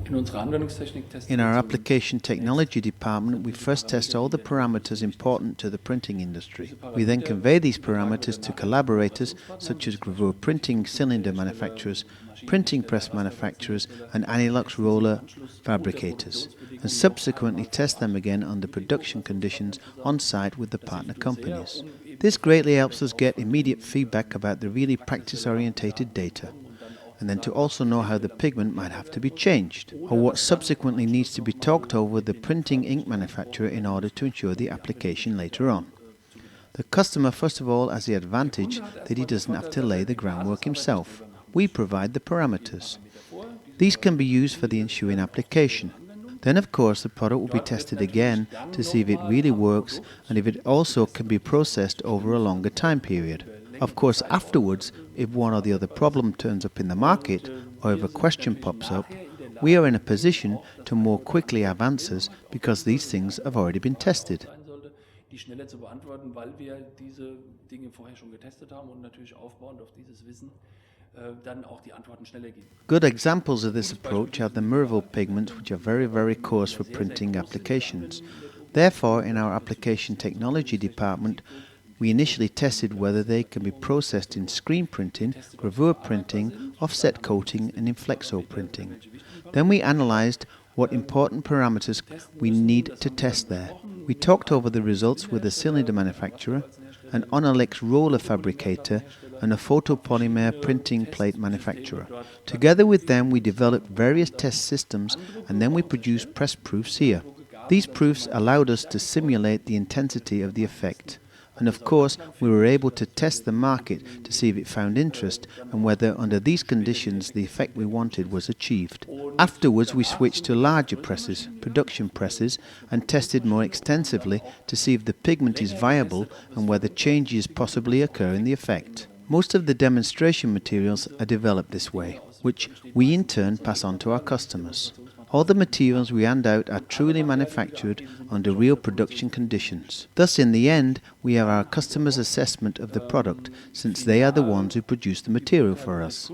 In our application technology department, we first test all the parameters important to the printing industry. We then convey these parameters to collaborators such as gravure printing cylinder manufacturers, printing press manufacturers and anilox roller fabricators, and subsequently test them again under production conditions on site with the partner companies. This greatly helps us get immediate feedback about the really practice-orientated data, and then to also know how the pigment might have to be changed, or what subsequently needs to be talked over with the printing ink manufacturer in order to ensure the application later on. The customer first of all has the advantage that he doesn't have to lay the groundwork himself. We provide the parameters. These can be used for the ensuing application. Then of course the product will be tested again to see if it really works and if it also can be processed over a longer time period. Of course afterwards, if one or the other problem turns up in the market or if a question pops up, we are in a position to more quickly have answers because these things have already been tested. Die schneller zu beantworten, weil wir diese Dinge vorher schon getestet haben und natürlich aufbauend auf dieses Wissen dann auch die Antworten schneller geben. Good examples of this approach are the Merville pigments, which are very coarse for printing applications. Therefore, in our application technology department, we initially tested whether they can be processed in screen printing, gravure printing, offset coating and in flexo printing. Then we analyzed what important parameters we need to test there. We talked over the results with a cylinder manufacturer, an anilox roller fabricator and a photopolymer printing plate manufacturer. Together with them we developed various test systems and then we produced press proofs here. These proofs allowed us to simulate the intensity of the effect. And of course, we were able to test the market to see if it found interest and whether under these conditions the effect we wanted was achieved. Afterwards we switched to larger presses, production presses, and tested more extensively to see if the pigment is viable and whether changes possibly occur in the effect. Most of the demonstration materials are developed this way, which we in turn pass on to our customers. All the materials we hand out are truly manufactured under real production conditions. Thus, in the end, we have our customers' assessment of the product, since they are the ones who produce the material for us.